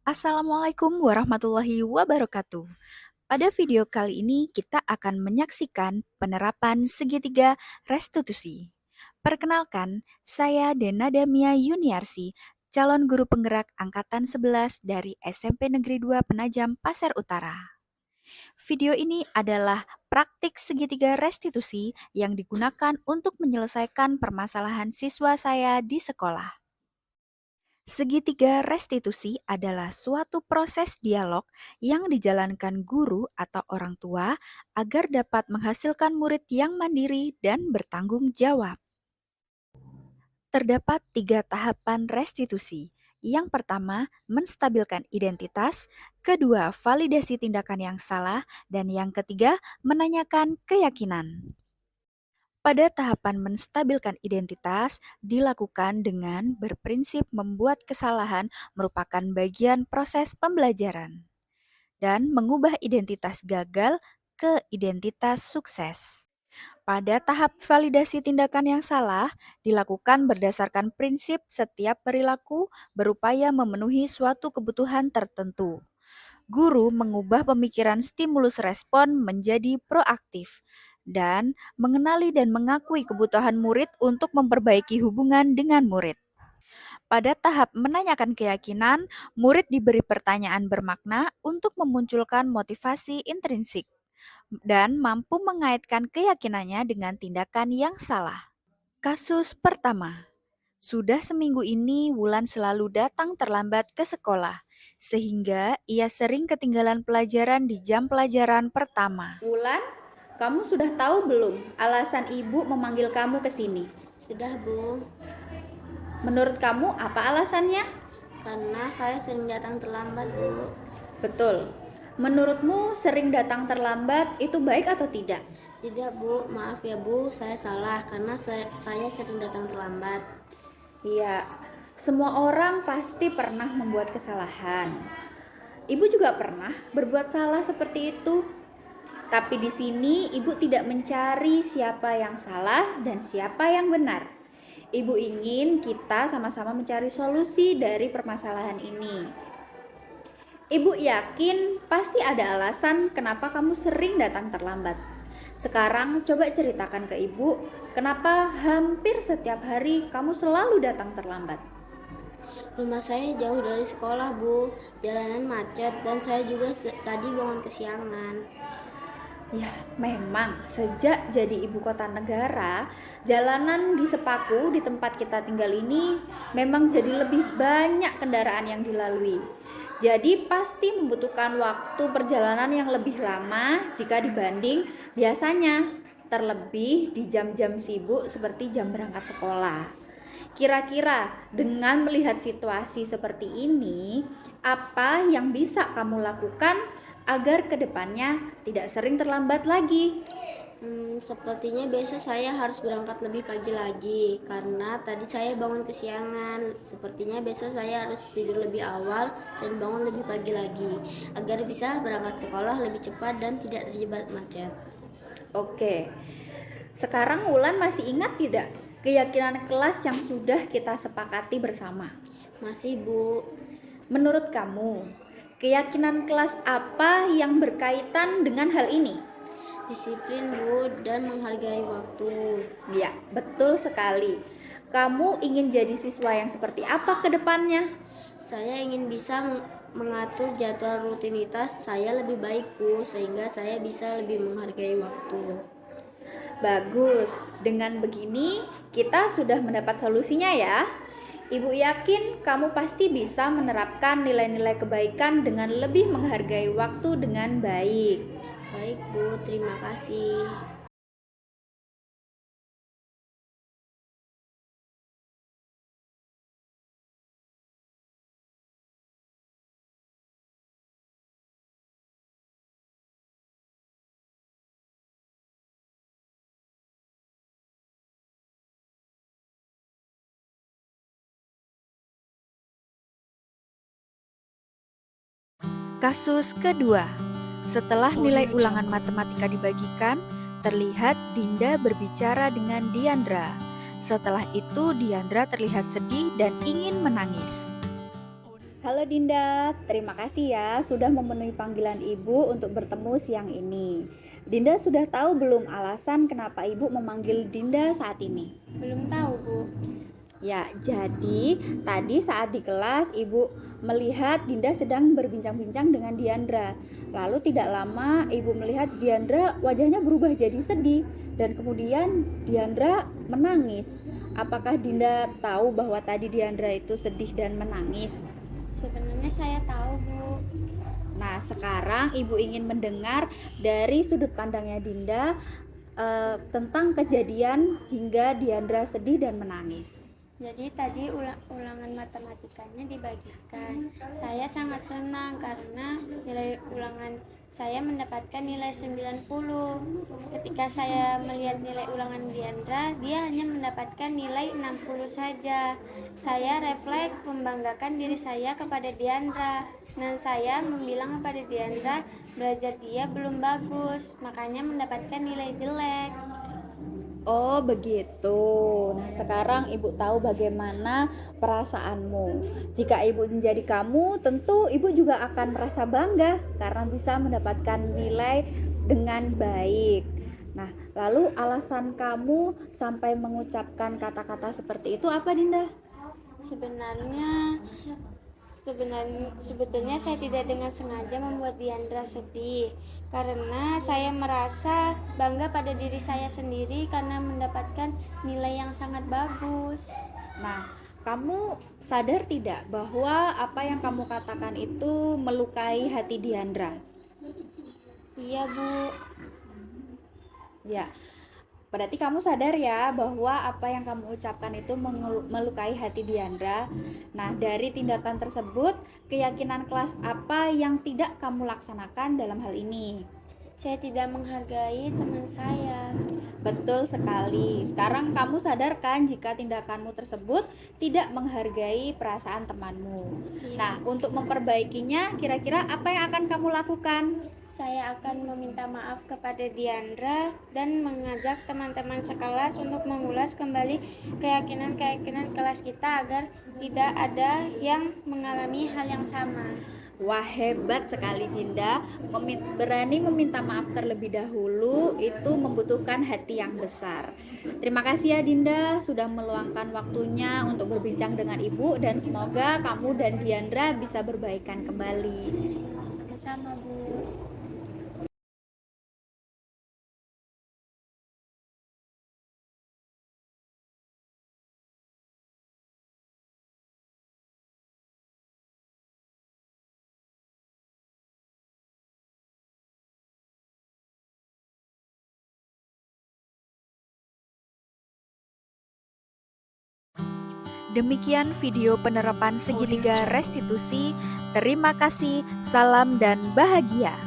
Assalamualaikum warahmatullahi wabarakatuh. Pada video kali ini kita akan menyaksikan penerapan segitiga restitusi. Perkenalkan, saya Denada Mia Yuniarsi, calon guru penggerak angkatan 11 dari SMP Negeri 2 Penajam Pasir Utara. Video ini adalah praktik segitiga restitusi yang digunakan untuk menyelesaikan permasalahan siswa saya di sekolah. Segitiga restitusi adalah suatu proses dialog yang dijalankan guru atau orang tua agar dapat menghasilkan murid yang mandiri dan bertanggung jawab. Terdapat 3 tahapan restitusi. Yang pertama, menstabilkan identitas, kedua, validasi tindakan yang salah, dan yang ketiga, menanyakan keyakinan. Pada tahapan menstabilkan identitas dilakukan dengan berprinsip membuat kesalahan merupakan bagian proses pembelajaran dan mengubah identitas gagal ke identitas sukses. Pada tahap validasi tindakan yang salah dilakukan berdasarkan prinsip setiap perilaku berupaya memenuhi suatu kebutuhan tertentu. Guru mengubah pemikiran stimulus respon menjadi proaktif dan mengenali dan mengakui kebutuhan murid untuk memperbaiki hubungan dengan murid. Pada tahap menanyakan keyakinan, murid diberi pertanyaan bermakna untuk memunculkan motivasi intrinsik dan mampu mengaitkan keyakinannya dengan tindakan yang salah. Kasus pertama. Sudah seminggu ini Wulan selalu datang terlambat ke sekolah, sehingga ia sering ketinggalan pelajaran di jam pelajaran pertama. Wulan, kamu sudah tahu belum alasan ibu memanggil kamu ke sini? Sudah, Bu. Menurut kamu apa alasannya? Karena saya sering datang terlambat, Bu. Betul. Menurutmu sering datang terlambat itu baik atau tidak? Tidak, Bu. Maaf ya, Bu. Saya salah karena saya sering datang terlambat. Iya, semua orang pasti pernah membuat kesalahan. Ibu juga pernah berbuat salah seperti itu. Tapi di sini ibu tidak mencari siapa yang salah dan siapa yang benar. Ibu ingin kita sama-sama mencari solusi dari permasalahan ini. Ibu yakin pasti ada alasan kenapa kamu sering datang terlambat. Sekarang coba ceritakan ke ibu, kenapa hampir setiap hari kamu selalu datang terlambat? Rumah saya jauh dari sekolah, Bu. Jalanan macet dan saya juga tadi bangun kesiangan. Ya, memang sejak jadi ibu kota negara, jalanan di Sepaku di tempat kita tinggal ini memang jadi lebih banyak kendaraan yang dilalui. Jadi pasti membutuhkan waktu perjalanan yang lebih lama jika dibanding biasanya, terlebih di jam-jam sibuk seperti jam berangkat sekolah. Kira-kira dengan melihat situasi seperti ini, apa yang bisa kamu lakukan agar kedepannya tidak sering terlambat lagi? Sepertinya besok saya harus berangkat lebih pagi lagi karena tadi saya bangun kesiangan. Sepertinya besok saya harus tidur lebih awal dan bangun lebih pagi lagi agar bisa berangkat sekolah lebih cepat dan tidak terjebak macet. Oke, sekarang Wulan masih ingat tidak keyakinan kelas yang sudah kita sepakati bersama? Masih, Bu. Menurut kamu, keyakinan kelas apa yang berkaitan dengan hal ini? Disiplin, Bu, dan menghargai waktu. Ya, betul sekali. Kamu ingin jadi siswa yang seperti apa ke depannya? Saya ingin bisa mengatur jadwal rutinitas saya lebih baik, Bu, sehingga saya bisa lebih menghargai waktu. Bagus, dengan begini kita sudah mendapat solusinya ya. Ibu yakin kamu pasti bisa menerapkan nilai-nilai kebaikan dengan lebih menghargai waktu dengan baik. Baik, Bu, terima kasih. Kasus kedua. Setelah nilai ulangan matematika dibagikan, terlihat Dinda berbicara dengan Diandra. Setelah itu Diandra terlihat sedih dan ingin menangis. Halo Dinda, terima kasih ya sudah memenuhi panggilan Ibu untuk bertemu siang ini. Dinda sudah tahu belum alasan kenapa Ibu memanggil Dinda saat ini? Belum tahu, Bu. Ya, jadi tadi saat di kelas Ibu melihat Dinda sedang berbincang-bincang dengan Diandra. Lalu tidak lama Ibu melihat Diandra wajahnya berubah jadi sedih dan kemudian Diandra menangis. Apakah Dinda tahu bahwa tadi Diandra itu sedih dan menangis? Sebenarnya saya tahu, Bu. Nah, sekarang Ibu ingin mendengar dari sudut pandangnya Dinda tentang kejadian hingga Diandra sedih dan menangis. Jadi tadi ulangan matematikanya dibagikan. Saya sangat senang karena nilai ulangan saya mendapatkan nilai 90. Ketika saya melihat nilai ulangan Diandra, dia hanya mendapatkan nilai 60 saja. Saya refleks membanggakan diri saya kepada Diandra. Dan saya membilang kepada Diandra, belajar dia belum bagus, makanya mendapatkan nilai jelek. Oh begitu. Nah sekarang Ibu tahu bagaimana perasaanmu. Jika Ibu menjadi kamu, tentu Ibu juga akan merasa bangga karena bisa mendapatkan nilai dengan baik. Nah, lalu alasan kamu sampai mengucapkan kata-kata seperti itu apa, Dinda? Sebetulnya saya tidak dengan sengaja membuat Diandra sedih karena saya merasa bangga pada diri saya sendiri karena mendapatkan nilai yang sangat bagus. Nah, kamu sadar tidak bahwa apa yang kamu katakan itu melukai hati Diandra? Iya, Bu. Ya, berarti kamu sadar ya bahwa apa yang kamu ucapkan itu melukai hati Diandra. Nah, dari tindakan tersebut, keyakinan kelas apa yang tidak kamu laksanakan dalam hal ini? Saya tidak menghargai teman saya. Betul sekali. Sekarang kamu sadar kan jika tindakanmu tersebut tidak menghargai perasaan temanmu. Iya. Nah, untuk memperbaikinya, kira-kira apa yang akan kamu lakukan? Saya akan meminta maaf kepada Diandra dan mengajak teman-teman sekelas untuk mengulas kembali keyakinan-keyakinan kelas kita agar tidak ada yang mengalami hal yang sama. Wah, hebat sekali Dinda. Berani meminta maaf terlebih dahulu itu membutuhkan hati yang besar. Terima kasih ya Dinda sudah meluangkan waktunya untuk berbincang dengan Ibu dan semoga kamu dan Diandra bisa berbaikan kembali. Sama-sama, Bu. Demikian video penerapan segitiga restitusi. Terima kasih, salam dan bahagia.